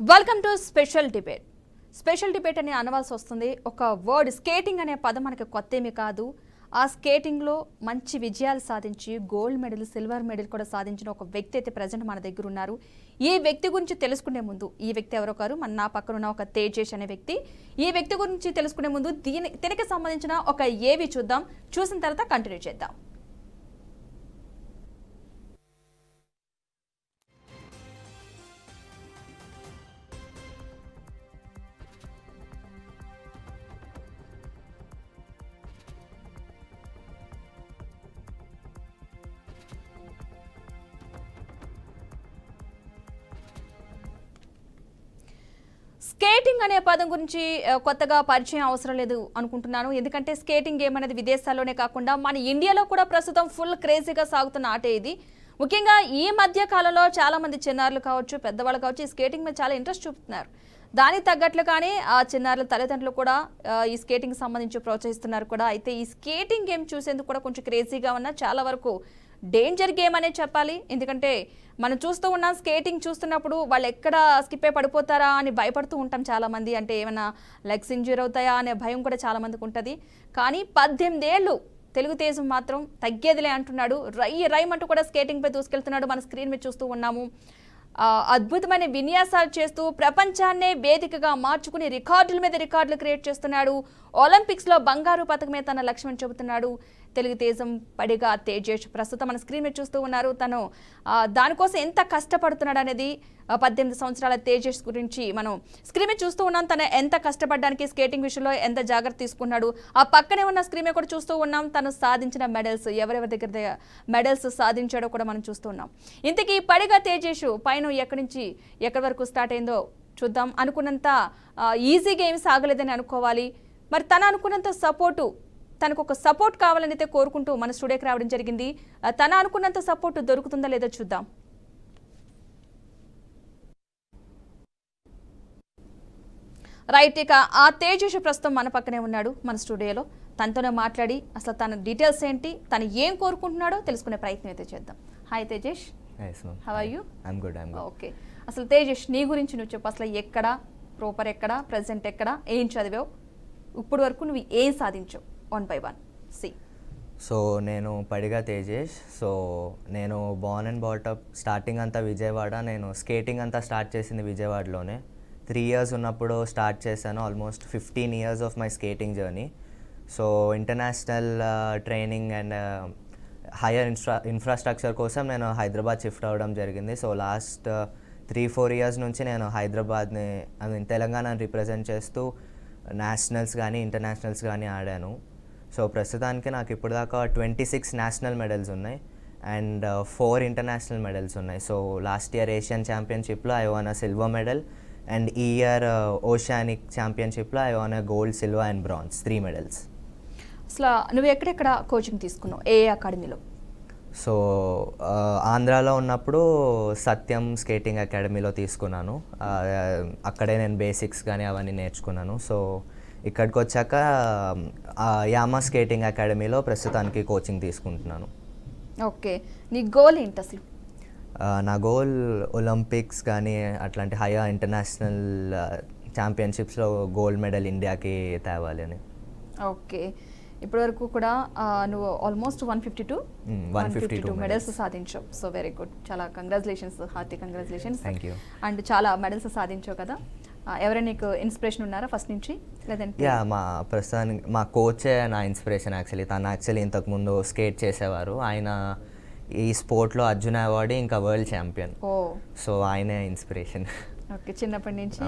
Welcome to special debate. Special debate అని అనవాల్సి వస్తుంది. ఒక వర్డ్ స్కేటింగ్ అనే పదం మనకి కొత్తేమీ కాదు. ఆ స్కేటింగ్లో మంచి విజయాలు సాధించి గోల్డ్ మెడల్, సిల్వర్ మెడల్ కూడా సాధించిన ఒక వ్యక్తి అయితే ప్రజెంట్ మన దగ్గర ఉన్నారు. ఈ వ్యక్తి గురించి తెలుసుకునే ముందు, ఈ వ్యక్తి ఎవరో కారు, నా పక్కన ఉన్న ఒక తేజేష్ అనే వ్యక్తి. ఈ వ్యక్తి గురించి తెలుసుకునే ముందు దీనికి సంబంధించిన ఒక ఏవి చూద్దాం. చూసిన తర్వాత కంటిన్యూ చేద్దాం. స్కేటింగ్ అనే పదం గురించి కొత్తగా పరిచయం అవసరం లేదు అనుకుంటున్నాను. ఎందుకంటే స్కేటింగ్ గేమ్ అనేది విదేశాల్లోనే కాకుండా మన ఇండియాలో కూడా ప్రస్తుతం ఫుల్ క్రేజీగా సాగుతున్న ఆటే ఇది. ముఖ్యంగా ఈ మధ్య కాలంలో చాలా మంది చిన్నారులు కావచ్చు, పెద్దవాళ్ళు కావచ్చు, ఈ స్కేటింగ్ మీద చాలా ఇంట్రెస్ట్ చూపుతున్నారు. దానికి తగ్గట్లుగానే ఆ చిన్నారుల తల్లిదండ్రులు కూడా ఈ స్కేటింగ్ సంబంధించి ప్రోత్సహిస్తున్నారు కూడా. అయితే ఈ స్కేటింగ్ గేమ్ చూసేందుకు కూడా కొంచెం క్రేజీగా ఉన్న, చాలా వరకు డేంజర్ గేమ్ అనే చెప్పాలి. ఎందుకంటే మనం చూస్తూ ఉన్నాం, స్కేటింగ్ చూస్తున్నప్పుడు వాళ్ళు ఎక్కడ స్కిప్ అయి పడిపోతారా అని భయపడుతూ ఉంటాం చాలామంది. అంటే ఏమైనా లెగ్స్ ఇంజ్యూర్ అవుతాయా అనే భయం కూడా చాలామందికి ఉంటుంది. కానీ 18 ఏళ్ళు తెలుగుదేశం మాత్రం తగ్గేదిలే అంటున్నాడు. రైమంటూ కూడా స్కేటింగ్పై దూసుకెళ్తున్నాడు. మన స్క్రీన్ మీద చూస్తూ ఉన్నాము. అద్భుతమైన విన్యాసాలు చేస్తూ ప్రపంచాన్నే వేదికగా మార్చుకుని రికార్డుల మీద రికార్డులు క్రియేట్ చేస్తున్నాడు. ఒలింపిక్స్లో బంగారు పథకమే తన లక్ష్యం అని చెబుతున్నాడు తెలుగుదేశం పడిగా తేజేష్. ప్రస్తుతం మన స్క్రీన్ మీద చూస్తూ ఉన్నారు. తను దానికోసం ఎంత కష్టపడుతున్నాడు అనేది 18 సంవత్సరాల తేజేష్ గురించి మనం స్క్రీన్ మీద చూస్తూ ఉన్నాం. తను ఎంత కష్టపడడానికి స్కేటింగ్ విషయంలో ఎంత జాగ్రత్త తీసుకున్నాడు. ఆ పక్కనే ఉన్న స్క్రీన్ మీద కూడా చూస్తూ ఉన్నాం. తను సాధించిన మెడల్స్, ఎవరెవరి దగ్గర మెడల్స్ సాధించాడో కూడా మనం చూస్తూ ఉన్నాం. ఇంతకీ పడిగా తేజేష్ పైన ఎక్కడి నుంచి ఎక్కడి వరకు స్టార్ట్ అయిందో చూద్దాం. అనుకున్నంత ఈజీగా ఏమి సాగలేదని అనుకోవాలి. మరి తను అనుకున్నంత సపోర్టు, తనకు ఒక సపోర్ట్ కావాలని అయితే కోరుకుంటూ మన స్టూడియోకి రావడం జరిగింది. తన అనుకున్నంత సపోర్ట్ దొరుకుతుందా లేదో చూద్దాం. రైట్, ఇక ఆ తేజేష్ ప్రస్తుతం మన పక్కనే ఉన్నాడు మన స్టూడియోలో. తనతోనే మాట్లాడి అసలు తన డీటెయిల్స్ ఏంటి, తను ఏం కోరుకుంటున్నాడో తెలుసుకునే ప్రయత్నం అయితే చేద్దాం. Hi Tejesh, how are you? Okay, అసలు తేజేష్ నీ గురించి నువ్వు చెప్పు. అసలు ఎక్కడ ప్రాపర్, ఎక్కడ ప్రెసెంట్, ఎక్కడ ఏం చదివావు, ఇప్పుడు వరకు నువ్వు ఏం సాధించావు? 1 by 1 సి. సో నేను పడిగా తేజేష్. సో నేను బోర్న్ అండ్ బాటప్ స్టార్టింగ్ అంతా విజయవాడ. నేను స్కేటింగ్ అంతా స్టార్ట్ చేసింది విజయవాడలోనే. 3 years ఉన్నప్పుడు స్టార్ట్ చేశాను. Almost 15 years of my skating journey. So international training and higher infrastructure కోసం నేను హైదరాబాద్ షిఫ్ట్ అవ్వడం జరిగింది. సో లాస్ట్ 3-4 years నుంచి నేను హైదరాబాద్ని, తెలంగాణని రిప్రజెంట్ చేస్తూ నేషనల్స్ కానీ ఇంటర్నేషనల్స్ కానీ ఆడాను. సో ప్రస్తుతానికి నాకు ఇప్పుడు దాకా 26 నేషనల్ మెడల్స్ ఉన్నాయి అండ్ 4 ఇంటర్నేషనల్ మెడల్స్ ఉన్నాయి. సో లాస్ట్ ఇయర్ ఏషియన్ ఛాంపియన్షిప్లో I won a silver medal and ఈ ఇయర్ ఓషియానిక్ ఛాంపియన్షిప్లో I won a gold, silver and bronze, 3 medals. అసలు నువ్వు ఎక్కడెక్కడ కోచింగ్ తీసుకున్నావు, ఏ అకాడమీలో? సో ఆంధ్రాలో ఉన్నప్పుడు సత్యం స్కేటింగ్ అకాడమీలో తీసుకున్నాను. అక్కడే నేను బేసిక్స్ కానీ అవన్నీ నేర్చుకున్నాను. సో ఇక్కడికి వచ్చాక యామా స్కేటింగ్ అకాడమీలో ప్రస్తుతానికి కోచింగ్ తీసుకుంటున్నాను. ఓకే, నీ గోల్ ఏంటి అసలు? నా గోల్ ఒలింపిక్స్ కానీ అట్లాంటి హైయర్ ఇంటర్నేషనల్ ఛాంపియన్షిప్స్లో గోల్డ్ మెడల్ ఇండియాకి తేవాలి అని. ఓకే, ఇప్పటి వరకు కూడా నువ్వు ఆల్మోస్ట్ 152 మెడల్స్ సాధించావు. సో వెరీ గుడ్, చాలా congratulations, hearty congratulations. Thank you. And చాలా మెడల్స్ సాధించావు కదా. ఎవరైనా నీకు ఇన్స్పిరేషన్ ఉన్నారా ఫస్ట్ నుంచి, లేదంటే? మా ప్రస్తుతానికి మా కోచే నా ఇన్స్పిరేషన్. తను ఇంతకుముందు స్కేట్ చేసేవారు. ఆయన ఈ స్పోర్ట్లో అర్జున అవార్డు ఇంకా వరల్డ్ ఛాంపియన్. సో ఆయనే ఇన్స్పిరేషన్. ఓకే, చిన్నప్పటి నుంచి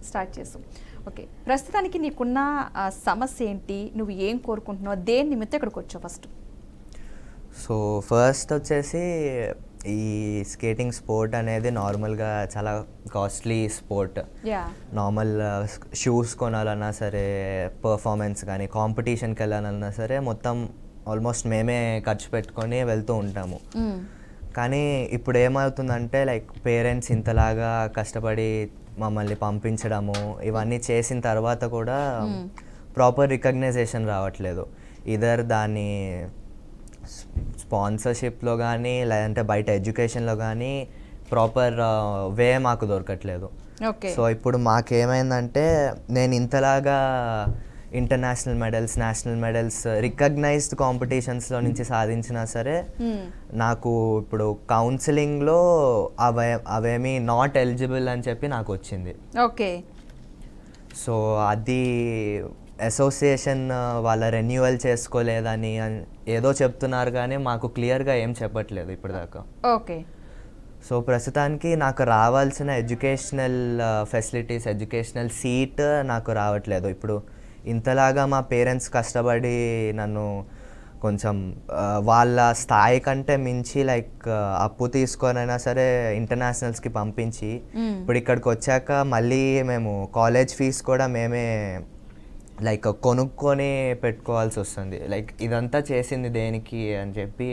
స్టార్ట్ చేసావు. ఓకే, ప్రస్తుతానికి నీకున్న సమస్య ఏంటి, నువ్వు ఏం కోరుకుంటున్నావు, దేని నిమిత్తం ఇక్కడికి వచ్చావు ఫస్ట్? సో ఫస్ట్ వచ్చేసి ఈ స్కేటింగ్ స్పోర్ట్ అనేది నార్మల్గా చాలా కాస్ట్లీ స్పోర్ట్. నార్మల్ షూస్ కొనాలన్నా సరే, పర్ఫార్మెన్స్ కానీ కాంపిటీషన్కి వెళ్ళాలన్నా సరే మొత్తం ఆల్మోస్ట్ మేమే ఖర్చు పెట్టుకొని వెళ్తూ ఉంటాము. కానీ ఇప్పుడు ఏమవుతుందంటే లైక్ పేరెంట్స్ ఇంతలాగా కష్టపడి మమ్మల్ని పంపించడము ఇవన్నీ చేసిన తర్వాత కూడా ప్రాపర్ రికగ్నైజేషన్ రావట్లేదు. ఇదర్ దాన్ని స్పాన్సర్షిప్లో కానీ లేదంటే బయట ఎడ్యుకేషన్లో కానీ ప్రాపర్ వే మాకు దొరకట్లేదు. ఓకే. సో ఇప్పుడు మాకేమైందంటే నేను ఇంతలాగా international medals, national medals, recognized కాంపిటీషన్స్లో నుంచి సాధించినా సరే నాకు ఇప్పుడు కౌన్సిలింగ్లో అవేమీ నాట్ ఎలిజిబుల్ అని చెప్పి నాకు వచ్చింది. ఓకే. సో అది అసోసియేషన్ వాళ్ళ రెన్యువల్ చేసుకోలేదని ఏదో చెప్తున్నారు కానీ మాకు క్లియర్గా ఏం చెప్పట్లేదు ఇప్పటిదాకా. ఓకే. సో ప్రస్తుతానికి నాకు రావాల్సిన ఎడ్యుకేషనల్ ఫెసిలిటీస్, ఎడ్యుకేషనల్ సీట్ నాకు రావట్లేదు. ఇప్పుడు ఇంతలాగా మా పేరెంట్స్ కష్టపడి నన్ను కొంచెం వాళ్ళ స్థాయి కంటే మించి లైక్ అప్పు తీసుకొనైనా సరే ఇంటర్నేషనల్స్కి పంపించి ఇప్పుడు ఇక్కడికి వచ్చాక మళ్ళీ మేము కాలేజ్ ఫీజు కూడా మేమే లైక్ కొనుక్కొని పెట్టుకోవాల్సి వస్తుంది. లైక్ ఇదంతా చేసింది దేనికి అని చెప్పి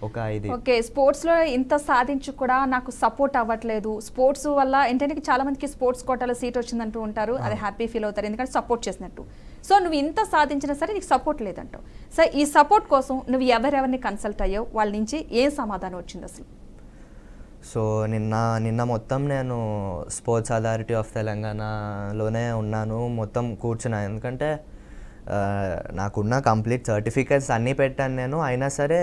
ఒక ఇది. ఓకే. స్పోర్ట్స్లో ఇంత సాధించి కూడా నాకు సపోర్ట్ అవ్వట్లేదు, స్పోర్ట్స్ వల్ల ఏంటంటే చాలా మందికి స్పోర్ట్స్ కోటాలో సీట్ వచ్చిందంటూ ఉంటారు, అది హ్యాపీ ఫీల్ అవుతారు ఎందుకంటే సపోర్ట్ చేసినట్టు. సో నువ్వు ఇంత సాధించినా సరే నీకు సపోర్ట్ లేదంటావు. సో ఈ సపోర్ట్ కోసం నువ్వు ఎవరెవరిని కన్సల్ట్ అయ్యావు, వాళ్ళ నుంచి ఏం సమాధానం వచ్చింది అసలు? సో నిన్న మొత్తం నేను స్పోర్ట్స్ అథారిటీ ఆఫ్ తెలంగాణలోనే ఉన్నాను, మొత్తం కూర్చున్నాను. ఎందుకంటే నాకున్న కంప్లీట్ సర్టిఫికేట్స్ అన్నీ పెట్టాను నేను, అయినా సరే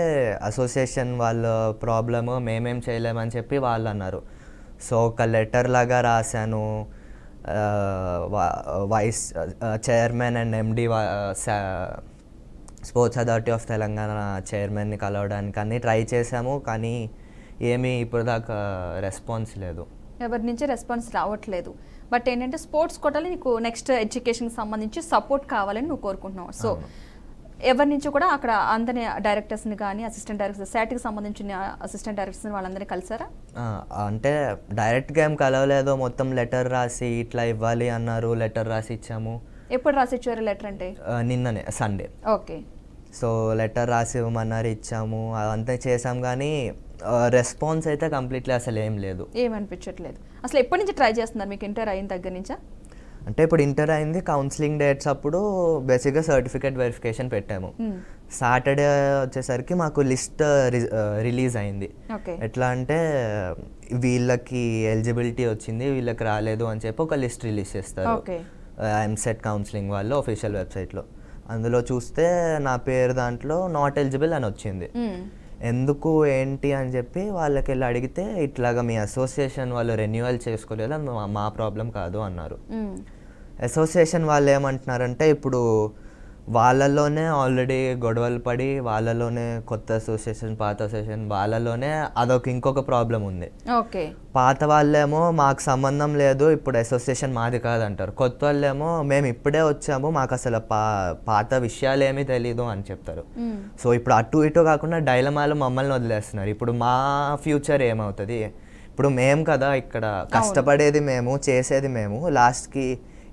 అసోసియేషన్ వాళ్ళ ప్రాబ్లము మేమేం చేయలేమని చెప్పి వాళ్ళు అన్నారు. సో ఒక లెటర్ లాగా రాశాను vice chairman and MD sports authority of Telangana చైర్మన్ని కలవడానికి అన్నీ ట్రై చేశాము, కానీ ఏమీ ఇప్పటిదాకా రెస్పాన్స్ లేదు, ఎవరి నుంచి రెస్పాన్స్ రావట్లేదు. బట్ ఏంటంటే స్పోర్ట్స్ కోటాలో నీకు నెక్స్ట్ ఎడ్యుకేషన్కి సంబంధించి సపోర్ట్ కావాలని నువ్వు కోరుకుంటున్నావు. సో ఎవరి నుంచి కూడా అక్కడ అందరినీ డైరెక్టర్స్ని కానీ అసిస్టెంట్ డైరెక్టర్స్, శాట్కి సంబంధించిన అసిస్టెంట్ డైరెక్టర్స్ని వాళ్ళందరినీ కలిసారా? అంటే డైరెక్ట్గా ఏం కలవలేదు, మొత్తం లెటర్ రాసి ఇట్లా ఇవ్వాలి అన్నారు, లెటర్ రాసి ఇచ్చాము. ఎప్పుడు రాసి ఇచ్చారు లెటర్ అంటే? నిన్ననే సండే. ఓకే. సో లెటర్ రాసి ఇవ్వమన్నారు, ఇచ్చాము, అదంతా చేసాం, కానీ రెస్పాన్స్ అయితే కంప్లీట్లీ అసలు ఏం లేదు. ఏమనిపించట్లేదు. అసలు ఎప్పటి నుంచి ట్రై చేస్తున్నారు మీకు ఇంటర్ అయిన దగ్గర నుంచా? అంటే ఇప్పుడు ఇంటర్ అయింది, కౌన్సిలింగ్ డేట్స్ అప్పుడు బేసిక్గా సర్టిఫికేట్ వెరిఫికేషన్ పెట్టాము. సాటర్డే వచ్చేసరికి మాకు లిస్ట్ రిలీజ్ అయింది. ఎట్లా అంటే వీళ్ళకి ఎలిజిబిలిటీ వచ్చింది, వీళ్ళకి రాలేదు అని చెప్పి ఒక లిస్ట్ రిలీజ్ చేస్తారు ఎంసెట్ కౌన్సిలింగ్ వాళ్ళు ఆఫీషియల్ వెబ్సైట్లో. అందులో చూస్తే నా పేరు దాంట్లో నాట్ ఎలిజిబుల్ అని వచ్చింది. ఎందుకు ఏంటి అని చెప్పి వాళ్ళకి వెళ్ళి అడిగితే ఇట్లాగా మీ అసోసియేషన్ వాళ్ళు రెన్యువల్ చేసుకోలేదు, మా ప్రాబ్లం కాదు అన్నారు. అసోసియేషన్ వాళ్ళు ఏమంటున్నారంటే ఇప్పుడు వాళ్ళలోనే ఆల్రెడీ గొడవలు పడి వాళ్ళలోనే కొత్త అసోసియేషన్, పాత అసోసియేషన్ వాళ్ళలోనే అదొక ఇంకొక ప్రాబ్లం ఉంది. ఓకే. పాత వాళ్ళేమో మాకు సంబంధం లేదు, ఇప్పుడు అసోసియేషన్ మాది కాదంటారు. కొత్త వాళ్ళేమో మేము ఇప్పుడే వచ్చాము, మాకు అసలు పాత విషయాలు ఏమీ తెలీదు అని చెప్తారు. సో ఇప్పుడు అటు ఇటు కాకుండా డైలమాలు మమ్మల్ని వదిలేస్తున్నారు. ఇప్పుడు మా ఫ్యూచర్ ఏమవుతుంది? ఇప్పుడు మేము కదా ఇక్కడ కష్టపడేది మేము, చేసేది మేము, లాస్ట్కి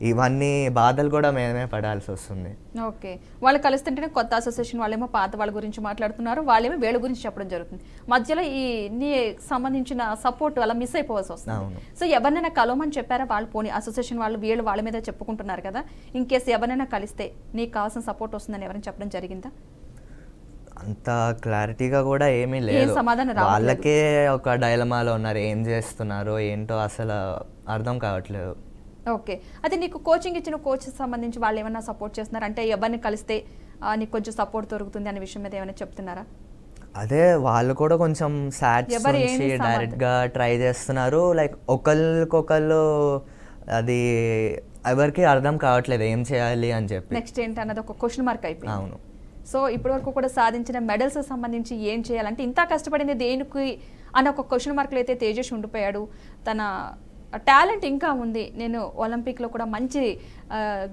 ఇవన్నీ బాధలు కూడా మేమే పడాల్సి వస్తుంది. ఓకే. వాళ్ళు కలుస్తుంటేనే కొత్త అసోసియేషన్ వాళ్ళేమో పాత వాళ్ళ గురించి మాట్లాడుతున్నారు, వాళ్ళేమో వీళ్ళ గురించి చెప్పడం జరుగుతుంది. మధ్యలో ఈ నీ సంబంధించిన సపోర్ట్ అలా మిస్ అయిపోవాల్సి వస్తుంది. సో ఎవరినైనా కలవమని చెప్పారా వాళ్ళు? పోనీ అసోసియేషన్ వాళ్ళు వీళ్ళు వాళ్ళ మీద చెప్పుకుంటున్నారు కదా, ఇన్ కేసు ఎవరైనా కలిస్తే నీకు కావాల్సిన సపోర్ట్ వస్తుందని ఎవరైనా చెప్పడం జరిగిందా? అంత క్లారిటీగా కూడా ఏమీ లేదు, వాళ్ళకే ఒక డైలమాలో ఉన్నారు, ఏం చేస్తున్నారో ఏంటో అసలు అర్థం కావట్లేదు. ఓకే. అయితే నీకు కోచింగ్ ఇచ్చిన కోచ్ సంబంధించి వాళ్ళు ఏమైనా సపోర్ట్ చేస్తున్నారు అంటే ఎవరిని కలిస్తే నీకు కొంచెం సపోర్ట్ దొరుకుతుంది అనే విషయం మీద ఏమైనా చెప్తున్నారా? అదే వాళ్ళు కూడా కొంచెం సాట్స్ నుంచి డైరెక్ట్గా ట్రై చేస్తున్నారు, లైక్ ఒకళ్ళకొకళ్ళు అది ఎవరికి అర్థం కావట్లేదు ఏం చేయాలి అని చెప్పి. నెక్స్ట్ ఏంటి అన్నది ఒక క్వశ్చన్ మార్క్ అయిపోయింది. అవును. సో ఇప్పటి వరకు కూడా సాధించిన మెడల్స్ సంబంధించి ఏం చేయాలంటే ఇంత కష్టపడింది దేనికి అన్న ఒక క్వశ్చన్ మార్క్లో అయితే తేజస్ ఉండిపోయాడు. తన టాలెంట్ ఇంకా ఉంది, నేను ఒలింపిక్లో కూడా మంచి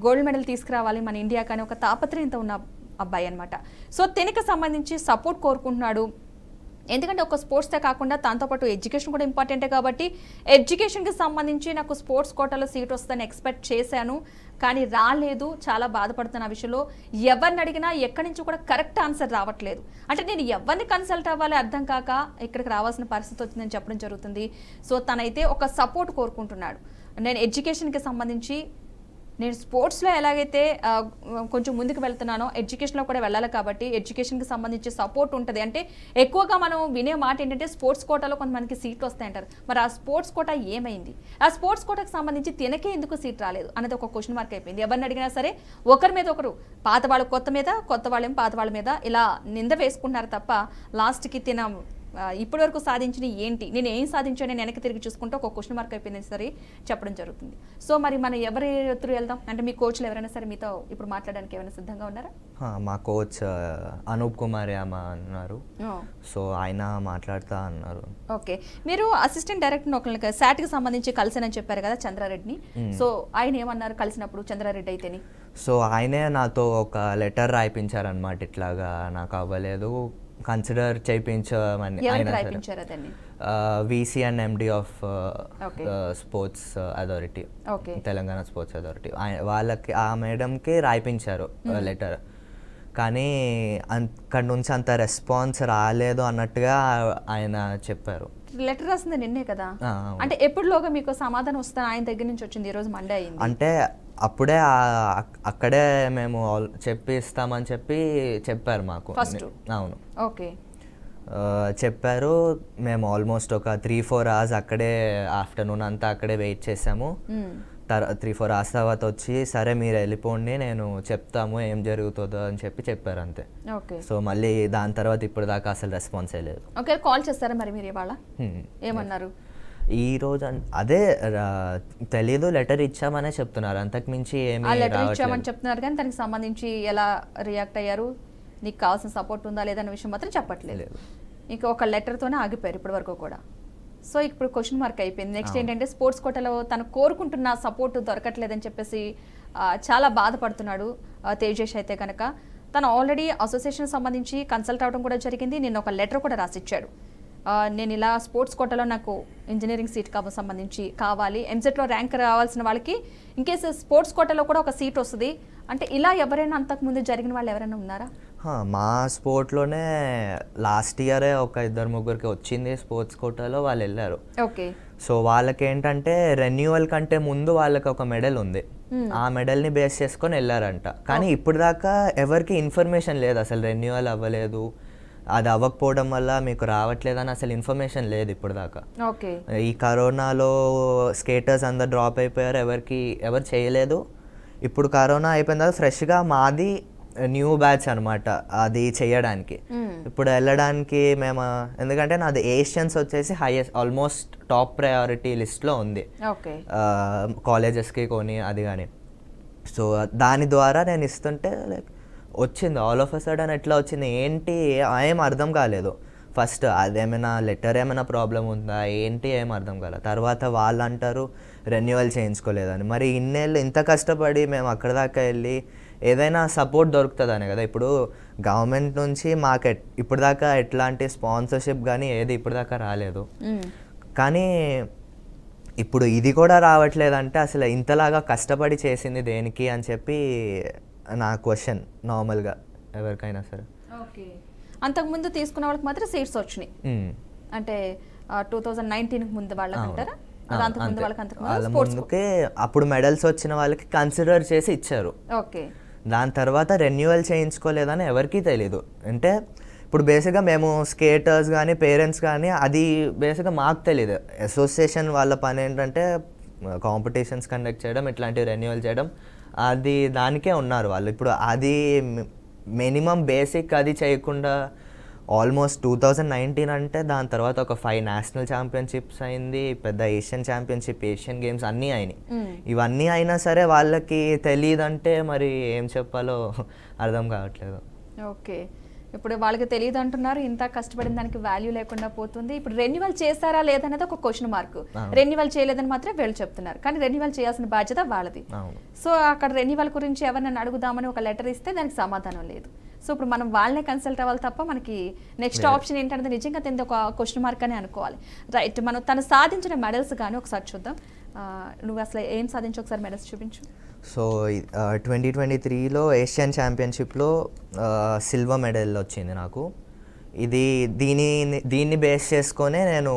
గోల్డ్ మెడల్ తీసుకురావాలి మన ఇండియా కానీ ఒక తాపత్రయంతో ఉన్న అబ్బాయి అనమాట. సో దీనికి సంబంధించి సపోర్ట్ కోరుకుంటున్నాడు. ఎందుకంటే ఒక స్పోర్ట్సే కాకుండా దాంతోపాటు ఎడ్యుకేషన్ కూడా ఇంపార్టెంటే కాబట్టి ఎడ్యుకేషన్కి సంబంధించి నాకు స్పోర్ట్స్ కోటాలో సీట్ వస్తుందని ఎక్స్పెక్ట్ చేశాను, కానీ రాలేదు, చాలా బాధపడుతున్న విషయంలో. ఎవరిని అడిగినా ఎక్కడి నుంచి కూడా కరెక్ట్ ఆన్సర్ రావట్లేదు. అంటే నేను ఎవరిని కన్సల్ట్ అవ్వాలి అర్థం కాక ఇక్కడికి రావాల్సిన పరిస్థితి వచ్చిందని చెప్పడం జరుగుతుంది. సో తనైతే ఒక సపోర్ట్ కోరుకుంటున్నాడు. నేను ఎడ్యుకేషన్కి సంబంధించి నేను స్పోర్ట్స్లో ఎలాగైతే కొంచెం ముందుకు వెళ్తున్నానో ఎడ్యుకేషన్లో కూడా వెళ్ళాలి కాబట్టి ఎడ్యుకేషన్కి సంబంధించి సపోర్ట్ ఉంటుంది. అంటే ఎక్కువగా మనం వినే మాట ఏంటంటే స్పోర్ట్స్ కోటాలో కొంతమందికి సీట్లు వస్తాయంటారు. మరి ఆ స్పోర్ట్స్ కోటా ఏమైంది? ఆ స్పోర్ట్స్ కోటాకి సంబంధించి తినకే ఎందుకు సీట్ రాలేదు అనేది ఒక క్వశ్చన్ మార్క్ అయిపోయింది. ఎవరిని అడిగినా సరే ఒకరి మీద ఒకరు, పాత వాళ్ళు కొత్త మీద, కొత్త వాళ్ళేం పాత వాళ్ళ మీద ఇలా నింద వేసుకుంటున్నారు తప్ప లాస్ట్కి ఇప్పటి వరకు సాధించిన ఏంటి, నేను ఏం సాధించాను నేను వెనక్కి తిరిగి చూసుకుంటే ఒక క్వశ్చన్ మార్క్ అయిపోయింది సరే చెప్పడం జరుగుతుంది. సో మరి మనం ఎవరి ఎదురు వెళ్దాం అంటే మీ కోచ్లు ఎవరైనా సరే మీతో ఇప్పుడు మాట్లాడడానికి ఏమైనా సిద్ధంగా ఉన్నారా? మా కోచ్ అనూప్ కుమార్ యామ అన్నారు. సో ఆయన మాట్లాడుతా అన్నారు. ఓకే, మీరు అసిస్టెంట్ డైరెక్టర్ ఒకరికి శాట్కి సంబంధించి కలిసానని చెప్పారు కదా చంద్రారెడ్డిని. సో ఆయన ఏమన్నారు కలిసినప్పుడు చంద్రారెడ్డి అయితేని? సో ఆయనే నాతో ఒక లెటర్ రాయిపించారనమాట, ఇట్లాగా నాకు అవ్వలేదు కన్సిడర్ చేయించమని. VC and MD of sports authority, Telangana sports authority, వాళ్ళకి ఆ మేడంకి రాయిపించారు లెటర్. కానీ అక్కడి నుంచి అంత రెస్పాన్స్ రాలేదు అన్నట్టుగా ఆయన చెప్పారు. లెటర్ రాసింది నిన్నే కదా, అంటే ఎప్పుడులోగా మీకు సమాధానం వస్తాను ఆయన దగ్గర నుంచి వచ్చింది? ఈ రోజు మండే అయింది అంటే అప్పుడే అక్కడే మేము చెప్పిస్తామని చెప్పారు మాకు. అవును, ఓకే చెప్పారు. మేము ఆల్మోస్ట్ ఒక 3-4 hours అక్కడే, ఆఫ్టర్నూన్ అంతా అక్కడే వెయిట్ చేసాము. 3-4 hours తర్వాత వచ్చి సరే మీరు వెళ్ళిపోండి నేను చెప్తాము ఏం జరుగుతుందో అని చెప్పారు అంతే. సో మళ్ళీ దాని తర్వాత ఇప్పుడు దాకా అసలు రెస్పాన్స్ లేదు. ఓకే, కాల్ చేస్తారా మరి మీరు ఇవాళ? ఏమన్నారు? ఈ రోజు అదే తెలీదు, లెటర్ ఇచ్చామనే చెప్తున్నారు, అంతకు మించి ఏమీ ఇచ్చామని చెప్తున్నారు. కానీ దానికి సంబంధించి ఎలా రియాక్ట్ అయ్యారు, నీకు కావాల్సిన సపోర్ట్ ఉందా లేదన్న విషయం మాత్రం చెప్పట్లేదు. ఇంకా ఒక లెటర్తోనే ఆగిపోయారు ఇప్పటి వరకు కూడా. సో ఇప్పుడు క్వశ్చన్ మార్క్ అయిపోయింది. నెక్స్ట్ ఏంటంటే స్పోర్ట్స్ కోటాలో తను కోరుకుంటున్న సపోర్ట్ దొరకట్లేదని చెప్పేసి చాలా బాధపడుతున్నాడు తేజేష్. అయితే కనుక తను ఆల్రెడీ అసోసియేషన్ సంబంధించి కన్సల్ట్ అవ్వడం కూడా జరిగింది. నిన్న ఒక లెటర్ కూడా రాసిచ్చాడు, నేను ఇలా స్పోర్ట్స్ కోటాలో నాకు ఇంజనీరింగ్ సీట్ సంబంధించి కావాలి, ఎంసెట్లో ర్యాంక్ రావాల్సిన వాళ్ళకి ఇన్కేస్ స్పోర్ట్స్ కోటాలో కూడా ఒక సీట్ వస్తుంది అంటే ఇలా ఎవరైనా అంతకుముందు జరిగిన వాళ్ళు ఎవరైనా ఉన్నారా? మా స్పోర్ట్లోనే లాస్ట్ ఇయరే ఒక 2-3 వచ్చింది స్పోర్ట్స్ కోటాలో, వాళ్ళు వెళ్ళారు. ఓకే, సో వాళ్ళకి ఏంటంటే రెన్యువల్ కంటే ముందు వాళ్ళకి ఒక మెడల్ ఉంది, ఆ మెడల్ని బేస్ చేసుకొని వెళ్ళారంట. కానీ ఇప్పుడు దాకా ఎవరికి ఇన్ఫర్మేషన్ లేదు, అసలు రెన్యువల్ అవ్వలేదు, అది అవ్వకపోవడం వల్ల మీకు రావట్లేదని అసలు ఇన్ఫర్మేషన్ లేదు ఇప్పుడు దాకా. ఈ కరోనాలో స్కేటర్స్ అందరు డ్రాప్ అయిపోయారు, ఎవరు చేయలేదు. ఇప్పుడు కరోనా అయిపోయిన తర్వాత ఫ్రెష్గా మాది న్యూ బ్యాచ్ అనమాట అది చేయడానికి. ఇప్పుడు వెళ్ళడానికి మేము, ఎందుకంటే నాది ఏషియన్స్ వచ్చేసి హైయెస్ట్ ఆల్మోస్ట్ టాప్ ప్రయారిటీ లిస్ట్లో ఉంది కాలేజెస్కి కొని అది కానీ. సో దాని ద్వారా నేను ఇస్తుంటే లైక్ వచ్చింది ఆల్ ఆఫ్ అ సడన్. ఎట్లా వచ్చింది ఏంటి ఏం అర్థం కాలేదు. ఫస్ట్ అదేమైనా లెటర్ ఏమైనా ప్రాబ్లం ఉందా ఏంటి ఏం అర్థం కాలేదు. తర్వాత వాళ్ళు అంటారు రెన్యువల్ చేయించుకోలేదని. మరి ఇన్నేళ్ళు ఇంత కష్టపడి మేము అక్కడ దాకా వెళ్ళి ఏదైనా సపోర్ట్ దొరుకుతుందని కదా. ఇప్పుడు గవర్నమెంట్ నుంచి మాకు ఇప్పుడు దాకా ఎట్లాంటి స్పాన్సర్షిప్ కానీ ఏది ఇప్పుడు దాకా రాలేదు. కానీ ఇప్పుడు ఇది కూడా రావట్లేదంటే అసలు ఇంతలాగా కష్టపడి చేసింది దేనికి అని చెప్పి నా క్వశ్చన్ నార్మల్గా ఎవరికైనా సరే. ఓకే, అంతకుముందు తీసుకున్న వాళ్ళకి మాత్రం సీట్స్ వచ్చినాయి అంటే 2019 ముందు వాళ్ళకంటారా? వాళ్ళ ముందుకే అప్పుడు మెడల్స్ వచ్చిన వాళ్ళకి కన్సిడర్ చేసి ఇచ్చారు. ఓకే, దాని తర్వాత రెన్యువల్ చేయించుకోలేదని ఎవరికీ తెలీదు. అంటే ఇప్పుడు బేసిక్గా మేము స్కేటర్స్ కానీ పేరెంట్స్ కానీ అది బేసిక్గా మాకు తెలీదు. అసోసియేషన్ వాళ్ళ పని ఏంటంటే కాంపిటీషన్స్ కండక్ట్ చేయడం, ఇట్లాంటివి రెన్యువల్ చేయడం, అది దానికే ఉన్నారు వాళ్ళు. ఇప్పుడు అది మినిమం బేసిక్ అది చేయకుండా ఆల్మోస్ట్ 2019 అంటే దాని తర్వాత ఒక 5 నేషనల్ ఛాంపియన్షిప్స్ అయింది, పెద్ద ఏషియన్ ఛాంపియన్షిప్, ఏషియన్ గేమ్స్ అన్నీ అయినాయి. ఇవన్నీ అయినా సరే వాళ్ళకి తెలియదంటే మరి ఏం చెప్పాలో అర్థం కావట్లేదు. ఓకే, ఇప్పుడు వాళ్ళకి తెలియదు అంటున్నారు, ఇంత కష్టపడిన దానికి వాల్యూ లేకుండా పోతుంది. ఇప్పుడు రెన్యువల్ చేస్తారా లేదనేది ఒక క్వశ్చన్ మార్క్. రెన్యువల్ చేయలేదని మాత్రం వీళ్ళు చెప్తున్నారు, కానీ రెన్యువల్ చేయాల్సిన బాధ్యత వాళ్ళది. సో అక్కడ రెన్యువల్ గురించి ఎవరినైనా అడుగుదామని ఒక లెటర్ ఇస్తే దానికి సమాధానం లేదు. సో ఇప్పుడు మనం వాళ్ళనే కన్సల్ట్ అవ్వాలి తప్ప మనకి నెక్స్ట్ ఆప్షన్ ఏంటంటే నిజంగా తింది ఒక క్వశ్చన్ మార్క్ అని అనుకోవాలి. రైట్, మనం తను సాధించిన మెడల్స్ కానీ ఒకసారి చూద్దాం. నువ్వు అసలు ఏం సాధించి ఒకసారి మెడల్స్ చూపించు. సో 2023లో ఏషియన్ ఛాంపియన్షిప్లో సిల్వర్ మెడల్ వచ్చింది నాకు. దీన్ని బేస్ చేసుకొనే నేను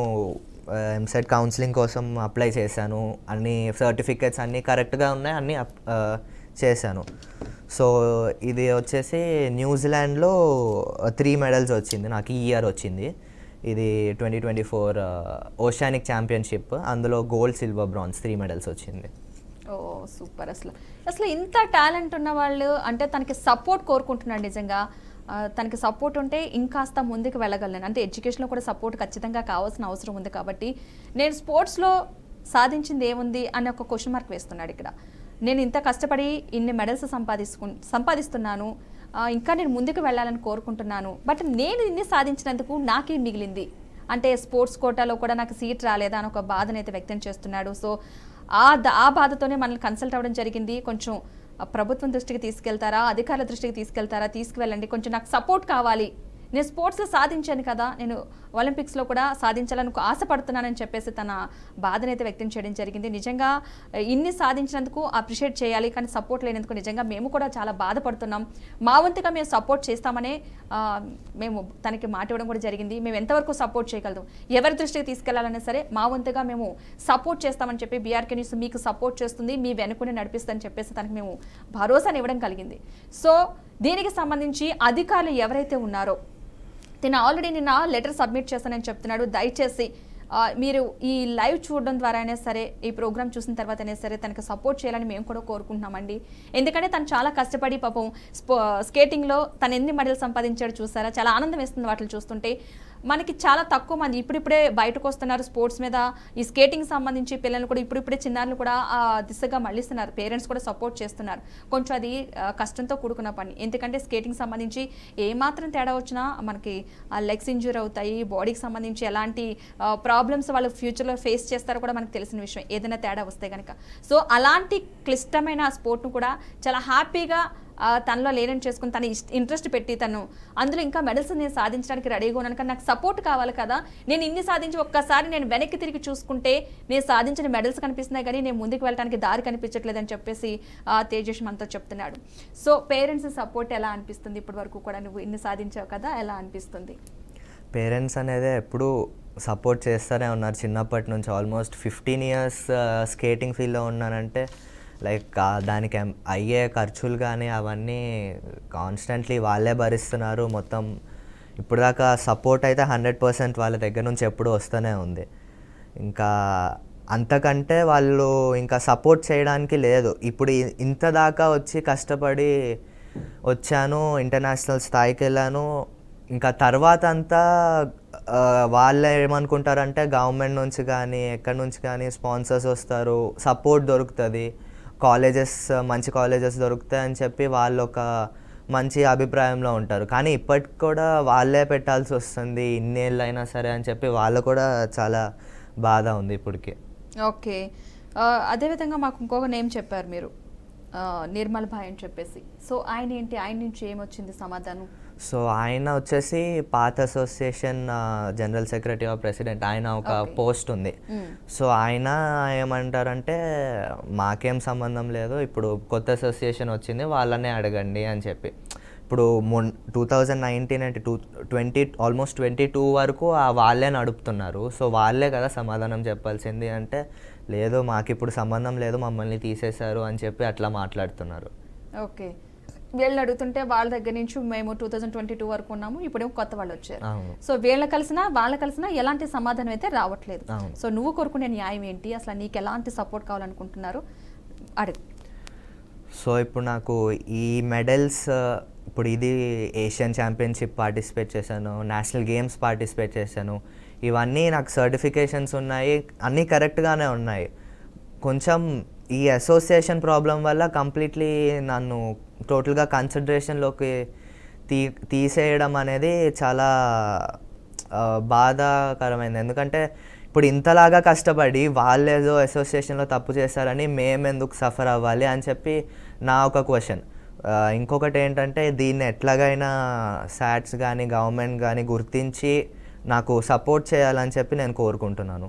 ఎంసెట్ కౌన్సిలింగ్ కోసం అప్లై చేశాను, అన్ని సర్టిఫికేట్స్ అన్నీ కరెక్ట్గా ఉన్నాయి, అన్నీ చేశాను. సో ఇది వచ్చేసి న్యూజిలాండ్లో 3 మెడల్స్ వచ్చింది నాకు ఈ ఇయర్ వచ్చింది. ఇది 2024 ఓషానిక్ ఛాంపియన్షిప్, అందులో గోల్డ్, సిల్వర్, బ్రాంజ్ 3 మెడల్స్ వచ్చింది. ఓ సూపర్. అసలు ఇంత టాలెంట్ ఉన్న వాళ్ళు అంటే తనకి సపోర్ట్ కోరుకుంటున్నాడు నిజంగా. తనకి సపోర్ట్ ఉంటే ఇంకాస్త ముందుకు వెళ్ళగలను. అంటే ఎడ్యుకేషన్లో కూడా సపోర్ట్ ఖచ్చితంగా కావాల్సిన అవసరం ఉంది. కాబట్టి నేను స్పోర్ట్స్లో సాధించింది ఏముంది అని ఒక క్వశ్చన్ మార్క్ వేస్తున్నాడు ఇక్కడ. నేను ఇంత కష్టపడి ఇన్ని మెడల్స్ సంపాదిస్తున్నాను, ఇంకా నేను ముందుకు వెళ్ళాలని కోరుకుంటున్నాను, బట్ నేను ఇన్ని సాధించినందుకు నాకేం మిగిలింది అంటే స్పోర్ట్స్ కోటాలో కూడా నాకు సీట్ రాలేదా అని ఒక బాధనైతే వ్యక్తం చేస్తున్నాడు. సో ఆ బాధతోనే మనల్ని కన్సల్ట్ అవ్వడం జరిగింది. కొంచెం ప్రభుత్వం దృష్టికి తీసుకెళ్తారా, అధికారుల దృష్టికి తీసుకెళ్తారా, తీసుకువెళ్ళండి, కొంచెం నాకు సపోర్ట్ కావాలి, నేను స్పోర్ట్స్లో సాధించాను కదా, నేను ఒలింపిక్స్లో కూడా సాధించాలని ఆశపడుతున్నానని చెప్పేసి తన బాధనైతే వ్యక్తం చేయడం జరిగింది. నిజంగా ఇన్ని సాధించినందుకు అప్రిషియేట్ చేయాలి, కానీ సపోర్ట్ లేనందుకు నిజంగా మేము కూడా చాలా బాధపడుతున్నాం. మా వంతుగా మేము సపోర్ట్ చేస్తామనే మేము తనకి మాట ఇవ్వడం కూడా జరిగింది. మేము ఎంతవరకు సపోర్ట్ చేయగలదు, ఎవరి దృష్టికి తీసుకెళ్లాలన్నా సరే మా వంతుగా మేము సపోర్ట్ చేస్తామని చెప్పి బీఆర్కే న్యూస్ మీకు సపోర్ట్ చేస్తుంది, మీ వెనుకనే నడిపిస్తుందని చెప్పేసి తనకి మేము భరోసాని ఇవ్వడం కలిగింది. సో దీనికి సంబంధించి అధికారులు ఎవరైతే ఉన్నారో తిన ఆల్రెడీ నిన్న లెటర్ సబ్మిట్ చేస్తానని చెప్తున్నాడు. దయచేసి మీరు ఈ లైవ్ చూడడం ద్వారా అయినా సరే, ఈ ప్రోగ్రామ్ చూసిన తర్వాత అయినా సరే తనకు సపోర్ట్ చేయాలని మేము కూడా కోరుకుంటున్నామండి. ఎందుకంటే తను చాలా కష్టపడి పాపం స్కేటింగ్లో తను ఎన్ని మెడల్ సంపాదించాడు చూసారా, చాలా ఆనందం వేస్తుంది వాటిని చూస్తుంటే. మనకి చాలా తక్కువ మంది ఇప్పుడిప్పుడే బయటకు వస్తున్నారు స్పోర్ట్స్ మీద. ఈ స్కేటింగ్ సంబంధించి పిల్లలు కూడా ఇప్పుడిప్పుడే చిన్నారులు కూడా ఆ దిశగా మళ్ళిస్తున్నారు, పేరెంట్స్ కూడా సపోర్ట్ చేస్తున్నారు. కొంచెం అది కష్టంతో కూడుకున్న పని, ఎందుకంటే స్కేటింగ్ సంబంధించి ఏమాత్రం తేడా వచ్చినా మనకి లెగ్స్ ఇంజ్యూర్ అవుతాయి, బాడీకి సంబంధించి ఎలాంటి ప్రాబ్లమ్స్ వాళ్ళు ఫ్యూచర్లో ఫేస్ చేస్తారో కూడా మనకు తెలిసిన విషయం, ఏదైనా తేడా వస్తే కనుక. సో అలాంటి క్లిష్టమైన స్పోర్ట్ను కూడా చాలా హ్యాపీగా తనలో లేనని చేసుకుని తన ఇంట్రెస్ట్ పెట్టి తను అందులో ఇంకా మెడల్స్ నేను సాధించడానికి రెడీగా ఉన్నాను, కానీ నాకు సపోర్ట్ కావాలి కదా, నేను ఇన్ని సాధించి ఒక్కసారి నేను వెనక్కి తిరిగి చూసుకుంటే నేను సాధించిన మెడల్స్ కనిపిస్తున్నాయి కానీ నేను ముందుకు వెళ్ళడానికి దారి కనిపించట్లేదని చెప్పేసి తేజేష్ మనతో చెప్తున్నాడు. సో పేరెంట్స్ సపోర్ట్ ఎలా అనిపిస్తుంది ఇప్పటి వరకు కూడా, నువ్వు ఇన్ని సాధించావు కదా, ఎలా అనిపిస్తుంది? పేరెంట్స్ అనేది ఎప్పుడూ సపోర్ట్ చేస్తూనే ఉన్నారు చిన్నప్పటి నుంచి. ఆల్మోస్ట్ 15 ఇయర్స్ స్కేటింగ్ ఫీల్డ్లో ఉన్నానంటే లైక్ దానికి అయ్యే ఖర్చులు కానీ అవన్నీ కాన్స్టెంట్లీ వాళ్ళే భరిస్తున్నారు మొత్తం. ఇప్పుడు దాకా సపోర్ట్ అయితే 100% వాళ్ళ దగ్గర నుంచి ఎప్పుడు వస్తూనే ఉంది. ఇంకా అంతకంటే వాళ్ళు ఇంకా సపోర్ట్ చేయడానికి లేదు. ఇప్పుడు ఇంత దాకా వచ్చి కష్టపడి వచ్చాను, ఇంటర్నేషనల్ స్థాయికి వెళ్ళాను. ఇంకా తర్వాత అంతా వాళ్ళు ఏమనుకుంటారంటే గవర్నమెంట్ నుంచి కానీ ఎక్కడి నుంచి కానీ స్పాన్సర్స్ వస్తారు, సపోర్ట్ దొరుకుతుంది, కాలేజెస్ మంచి కాలేజెస్ దొరుకుతాయి అని చెప్పి వాళ్ళు ఒక మంచి అభిప్రాయంలో ఉంటారు. కానీ ఇప్పటికి కూడా వాళ్ళే పెట్టాల్సి వస్తుంది ఇన్నేళ్ళు అయినా సరే అని చెప్పి వాళ్ళు కూడా చాలా బాధ ఉంది ఇప్పటికి. ఓకే, అదేవిధంగా మాకు ఇంకొక నేమ్ చెప్పారు మీరు, నిర్మల్ భాయ్ అని చెప్పేసి. సో ఆయన ఏంటి, ఆయన నుంచి ఏమొచ్చింది సమాధానం? సో ఆయన వచ్చేసి పాత association general secretary of president, ఆయన ఒక పోస్ట్ ఉంది. సో ఆయన ఏమంటారంటే మాకేం సంబంధం లేదు, ఇప్పుడు కొత్త అసోసియేషన్ వచ్చింది వాళ్ళనే అడగండి అని చెప్పి. ఇప్పుడు 2019 అంటే 20 ఆల్మోస్ట్ 22 వరకు వాళ్ళే నడుపుతున్నారు. సో వాళ్ళే కదా సమాధానం చెప్పాల్సింది అంటే లేదు మాకు ఇప్పుడు సంబంధం లేదు మమ్మల్ని తీసేశారు అని చెప్పి అట్లా మాట్లాడుతున్నారు. ఓకే, వీళ్ళని అడుగుతుంటే వాళ్ళ దగ్గర నుంచి మేము 2022 వరకు ఉన్నాము, ఇప్పుడేమో కొత్త వాళ్ళు వచ్చారు. సో వీళ్ళ కలిసినా వాళ్ళ కలిసినా ఎలాంటి సమాధానం అయితే రావట్లేదు. సో నువ్వు కోరుకునే న్యాయం ఏంటి, అసలు నీకు ఎలాంటి సపోర్ట్ కావాలనుకుంటున్నారు అడుగు. సో ఇప్పుడు నాకు ఈ మెడల్స్, ఇప్పుడు ఇది ఏషియన్ ఛాంపియన్షిప్ పార్టిసిపేట్ చేశాను, నేషనల్ గేమ్స్ పార్టిసిపేట్ చేశాను, ఇవన్నీ నాకు సర్టిఫికేషన్స్ ఉన్నాయి, అన్నీ కరెక్ట్గానే ఉన్నాయి. కొంచెం ఈ అసోసియేషన్ ప్రాబ్లం వల్ల కంప్లీట్లీ నన్ను టోటల్గా కన్సిడరేషన్లోకి తీసేయడం అనేది చాలా బాధాకరమైంది. ఎందుకంటే ఇప్పుడు ఇంతలాగా కష్టపడి వాళ్ళేదో అసోసియేషన్లో తప్పు చేశారని మేమెందుకు సఫర్ అవ్వాలి అని చెప్పి నా ఒక క్వశ్చన్. ఇంకొకటి ఏంటంటే దీన్ని ఎట్లాగైనా సాట్స్ కానీ గవర్నమెంట్ కానీ గుర్తించి నాకు సపోర్ట్ చేయాలని చెప్పి నేను కోరుకుంటున్నాను.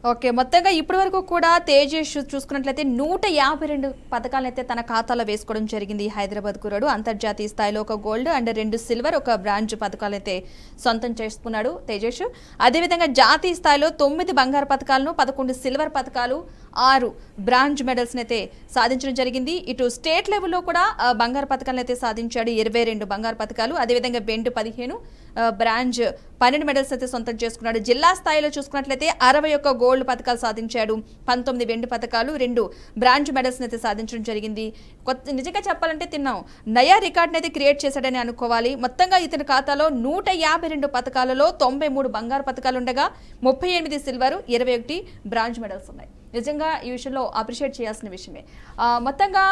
ఓకే, మొత్తంగా ఇప్పటి వరకు కూడా తేజేష్ చూసుకున్నట్లయితే 152 పథకాలను అయితే తన ఖాతాలో వేసుకోవడం జరిగింది. హైదరాబాద్ కుర్రాడు అంతర్జాతీయ స్థాయిలో ఒక గోల్డ్ అండ్ 2 సిల్వర్, ఒక బ్రాంజ్ పథకాలు అయితే సొంతం చేసుకున్నాడు తేజేష్. అదేవిధంగా జాతీయ స్థాయిలో 9 బంగారు పథకాలను, 11 సిల్వర్ పథకాలు, 6 బ్రాంజ్ మెడల్స్ని అయితే సాధించడం జరిగింది. ఇటు స్టేట్ లెవెల్లో కూడా బంగారు పథకాలను అయితే సాధించాడు. 22 బంగారు పథకాలు, అదేవిధంగా బెండ్ 15, బ్రాంజ్ 12 మెడల్స్ అయితే సొంతం చేసుకున్నాడు. జిల్లా స్థాయిలో చూసుకున్నట్లయితే 61 గోల్డ్ పథకాలు సాధించాడు, 19 వెండి పథకాలు, 2 బ్రాంజ్ మెడల్స్ అయితే సాధించడం జరిగింది. నిజంగా చెప్పాలంటే నయా రికార్డ్ని అయితే క్రియేట్ చేశాడని అనుకోవాలి. మొత్తంగా ఇతని ఖాతాలో 152 పథకాలలో 93 బంగారు పథకాలు ఉండగా 38 సిల్వర్, 21 బ్రాంజ్ మెడల్స్ ఉన్నాయి. నిజంగా ఈ విషయంలో అప్రిషియేట్ చేయాల్సిన విషయమే. మొత్తంగా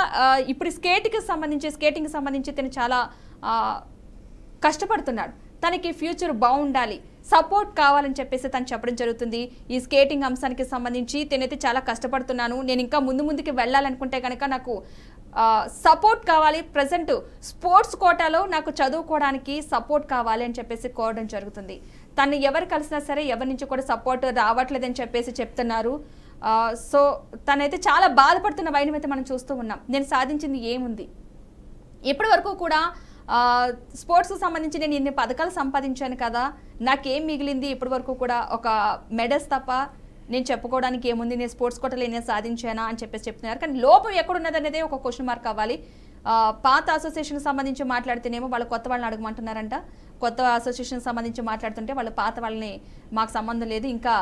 ఇప్పుడు స్కేటింగ్కి సంబంధించి తను చాలా కష్టపడుతున్నాడు. తనకి ఫ్యూచర్ బాగుండాలి, సపోర్ట్ కావాలని చెప్పేసి తను చెప్పడం జరుగుతుంది. ఈ స్కేటింగ్ అంశానికి సంబంధించి నేనైతే చాలా కష్టపడుతున్నాను, నేను ఇంకా ముందుకి వెళ్ళాలనుకుంటే కనుక నాకు సపోర్ట్ కావాలి, ప్రజెంట్ స్పోర్ట్స్ కోటాలో నాకు చదువుకోవడానికి సపోర్ట్ కావాలి అని చెప్పేసి కోరడం జరుగుతుంది. తను ఎవరు కలిసినా సరే ఎవరి నుంచి కూడా సపోర్ట్ రావట్లేదని చెప్పేసి చెప్తున్నారు. సో తనైతే చాలా బాధపడుతున్న వైనం అయితే మనం చూస్తూ ఉన్నాం. నేను సాధించింది ఏముంది, ఇప్పటి వరకు కూడా స్పోర్ట్స్కి సంబంధించి నేను ఇన్ని పథకాలు సంపాదించాను కదా, నాకేం మిగిలింది ఇప్పటి వరకు కూడా, ఒక మెడల్స్ తప్ప నేను చెప్పుకోవడానికి ఏముంది, నేను స్పోర్ట్స్ కోటలో నేను సాధించానా అని చెప్పేసి చెప్తున్నారు. కానీ లోపం ఎక్కడున్నది అనేది ఒక క్వశ్చన్ మార్క్ అవ్వాలి. పాత అసోసియేషన్కి సంబంధించి మాట్లాడితేనేమో వాళ్ళు కొత్త వాళ్ళని అడగమంటున్నారంట, కొత్త అసోసియేషన్ సంబంధించి మాట్లాడుతుంటే వాళ్ళు పాత వాళ్ళని మాకు సంబంధం లేదు, ఇంకా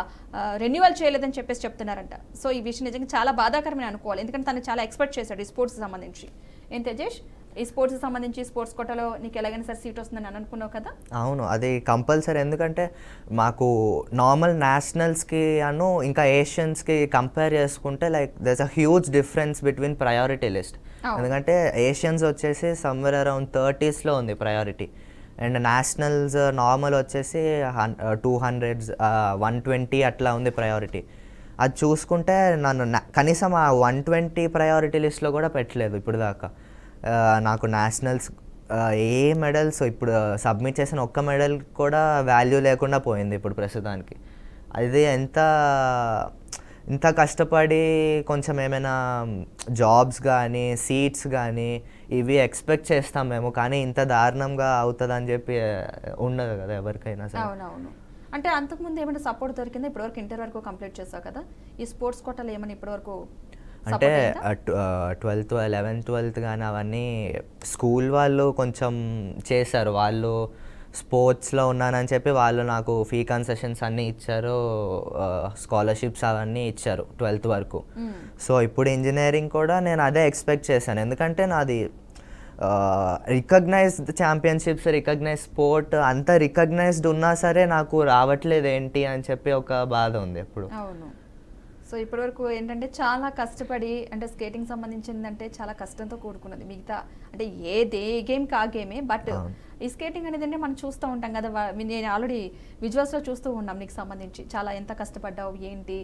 రెన్యువల్ చేయలేదని చెప్పేసి చెప్తున్నారంట. సో ఈ విషయం నిజంగా చాలా బాధాకరమైన అనుకోవాలి, ఎందుకంటే తను చాలా ఎక్స్పెక్ట్ చేశాడు ఈ స్పోర్ట్స్కి సంబంధించి. ఏం తేజేష్, ఈ స్పోర్ట్స్కి సంబంధించి స్పోర్ట్స్ కోటాలో నీకు ఎలాగైనా సరే సీట్ వస్తుందని అనుకున్నావు కదా? అవును, అది కంపల్సరీ. ఎందుకంటే మాకు నార్మల్ నేషనల్స్కి ఇంకా ఏషియన్స్కి కంపేర్ చేసుకుంటే like దర్స్ a huge difference between priority list. ఎందుకంటే ఏషియన్స్ వచ్చేసి సమ్వేర్ అరౌండ్ 30s ఉంది ప్రయారిటీ, అండ్ నేషనల్స్ నార్మల్ వచ్చేసి 200, 120 అట్లా ఉంది ప్రయారిటీ. అది చూసుకుంటే నన్ను కనీసం ఆ 120 ప్రయారిటీ లిస్ట్లో కూడా పెట్టలేదు ఇప్పుడు దాకా. నాకు నేషనల్స్ ఏ మెడల్స్ ఇప్పుడు సబ్మిట్ చేసిన ఒక్క మెడల్ కూడా వాల్యూ లేకుండా పోయింది ఇప్పుడు ప్రస్తుతానికి. అది ఇంత కష్టపడి కొంచెం ఏమైనా జాబ్స్ కానీ సీట్స్ కానీ ఇవి ఎక్స్పెక్ట్ చేస్తాం మేము, కానీ ఇంత దారుణంగా అవుతుందని చెప్పి ఉండదు కదా ఎవరికైనా సరే. అవునవును. అంటే అంతకుముందు ఏమైనా సపోర్ట్ దొరికిందా? ఇప్పటివరకు ఇంటర్ వరకు కంప్లీట్ చేసావు కదా, ఈ స్పోర్ట్స్ కోటాలో ఏమైనా ఇప్పటివరకు? అంటే 12th 11th 12th కానీ అవన్నీ స్కూల్ వాళ్ళు కొంచెం చేశారు, వాళ్ళు స్పోర్ట్స్లో ఉన్నానని చెప్పి వాళ్ళు నాకు ఫీ కన్సెషన్స్ అన్నీ ఇచ్చారు, స్కాలర్షిప్స్ అవన్నీ ఇచ్చారు 12th వరకు. సో ఇప్పుడు ఇంజనీరింగ్ కూడా నేను అదే ఎక్స్పెక్ట్ చేశాను, ఎందుకంటే నాది రికగ్నైజ్డ్ ఛాంపియన్షిప్స్, రికగ్నైజ్ స్పోర్ట్ అంతా రికగ్నైజ్డ్ ఉన్నా సరే నాకు రావట్లేదు ఏంటి అని చెప్పి ఒక బాధ ఉంది ఎప్పుడు. అవును. సో ఇప్పటివరకు ఏంటంటే చాలా కష్టపడి, అంటే స్కేటింగ్ సంబంధించిందంటే చాలా కష్టంతో కూడుకున్నది. మిగతా అంటే ఏ గేమ్కి ఆ గేమే, బట్ ఈ స్కేటింగ్ అనేది అంటే మనం చూస్తూ ఉంటాం కదా, నేను ఆల్రెడీ విజువల్స్లో చూస్తూ ఉన్నాం నీకు సంబంధించి చాలా ఎంత కష్టపడ్డావు ఏంటి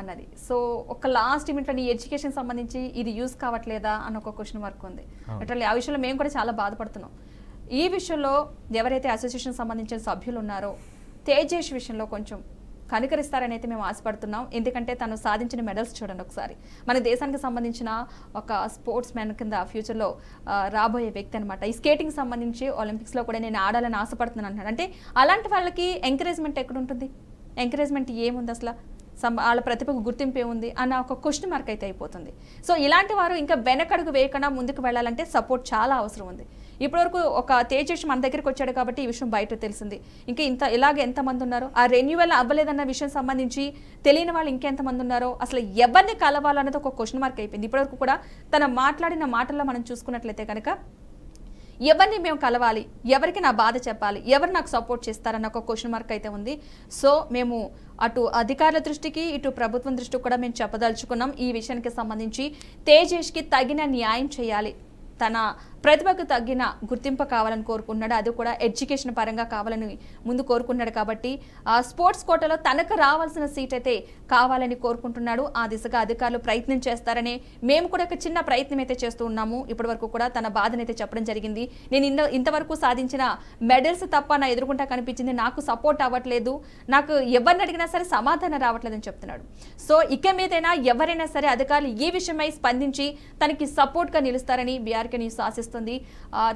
అన్నది. సో ఒక లాస్ట్ మినిట్లో నీ ఎడ్యుకేషన్ సంబంధించి ఇది యూజ్ కావట్లేదా అని ఒక క్వశ్చన్ మార్క్ ఉంది. అట్లా ఆ విషయంలో మేము కూడా చాలా బాధపడుతున్నాం. ఈ విషయంలో ఎవరైతే అసోసియేషన్ సంబంధించిన సభ్యులు ఉన్నారో తేజేష్ విషయంలో కొంచెం కనుకరిస్తారని అయితే మేము ఆశపడుతున్నాం. ఎందుకంటే తను సాధించిన మెడల్స్ చూడండి ఒకసారి, మన దేశానికి సంబంధించిన ఒక స్పోర్ట్స్ మ్యాన్ కింద ఫ్యూచర్లో రాబోయే వ్యక్తి అనమాట. ఈ స్కేటింగ్ సంబంధించి ఒలింపిక్స్లో కూడా నేను ఆడాలని ఆశపడుతున్నాను అంటున్నాను. అంటే అలాంటి వాళ్ళకి ఎంకరేజ్మెంట్ ఎక్కడుంటుంది, ఎంకరేజ్మెంట్ ఏముంది అసలు, వాళ్ళ ప్రతిభకు గుర్తింపు ఏముంది అన్న ఒక క్వశ్చన్ మార్క్ అయితే అయిపోతుంది. సో ఇలాంటి వారు ఇంకా వెనకడుగు వేయకుండా ముందుకు వెళ్ళాలంటే సపోర్ట్ చాలా అవసరం ఉంది. ఇప్పటివరకు ఒక తేజేష్ మన దగ్గరికి వచ్చాడు కాబట్టి ఈ విషయం బయట తెలిసింది. ఇంకా ఇలాగ ఎంతమంది ఉన్నారో, ఆ రెన్యువల్ అవ్వలేదన్న విషయం సంబంధించి తెలియని వాళ్ళు ఇంకెంతమంది ఉన్నారో, అసలు ఎవరిని కలవాలన్నది ఒక క్వశ్చన్ మార్క్ అయిపోయింది. ఇప్పటివరకు కూడా తన మాట్లాడిన మాటల్లో మనం చూసుకున్నట్లయితే కనుక ఎవరిని మేము కలవాలి, ఎవరికి నా బాధ చెప్పాలి, ఎవరు నాకు సపోర్ట్ చేస్తారన్న ఒక క్వశ్చన్ మార్క్ అయితే ఉంది. సో మేము అటు అధికారుల దృష్టికి ఇటు ప్రభుత్వం దృష్టికి కూడా మేము చెప్పదలుచుకున్నాం. ఈ విషయానికి సంబంధించి తేజేష్కి తగిన న్యాయం చేయాలి, తన ప్రతిభకు తగ్గిన గుర్తింపు కావాలని కోరుకుంటున్నాడు, అది కూడా ఎడ్యుకేషన్ పరంగా కావాలని ముందు కోరుకుంటున్నాడు. కాబట్టి స్పోర్ట్స్ కోటాలో తనకు రావాల్సిన సీట్ అయితే కావాలని కోరుకుంటున్నాడు. ఆ దిశగా అధికారులు ప్రయత్నం చేస్తారని మేము కూడా ఒక చిన్న ప్రయత్నం అయితే చేస్తూ ఉన్నాము. ఇప్పటి వరకు కూడా తన బాధనైతే చెప్పడం జరిగింది. నేను ఇంతవరకు సాధించిన మెడల్స్ తప్ప నా ఎదుర్కొంటా కనిపించింది, నాకు సపోర్ట్ అవ్వట్లేదు, నాకు ఎవరిని అడిగినా సరే సమాధానం రావట్లేదని చెప్తున్నాడు. సో ఇక మీదైనా ఎవరైనా సరే అధికారులు ఈ విషయమై స్పందించి తనకి సపోర్ట్గా నిలుస్తారని బీఆర్కే న్యూస్ ఆశిస్తుంది.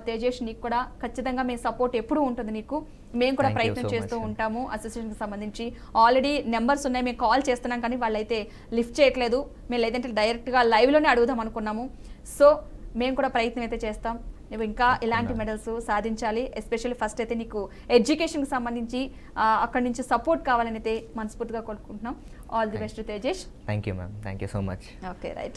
తేజేష్, నీకు కూడా ఖచ్చితంగా మీ సపోర్ట్ ఎప్పుడూ ఉంటుంది. నీకు మేము కూడా ప్రయత్నం చేస్తూ ఉంటాము. అసోసియేషన్కి సంబంధించి ఆల్రెడీ నెంబర్స్ ఉన్నాయి, మేము కాల్ చేస్తున్నాం కానీ వాళ్ళైతే లిఫ్ట్ చేయట్లేదు. మేము లేదంటే డైరెక్ట్గా లైవ్లోనే అడుగుదాం అనుకున్నాము. సో మేము కూడా ప్రయత్నం అయితే చేస్తాం. నువ్వు ఇంకా ఇలాంటి మెడల్స్ సాధించాలి. ఎస్పెషల్లీ ఫస్ట్ అయితే నీకు ఎడ్యుకేషన్కి సంబంధించి అక్కడి నుంచి సపోర్ట్ కావాలని అయితే మనస్ఫూర్తిగా కోరుకుంటున్నాం. All the best Tejesh. Thank you ma'am, thank you so much. Okay, right.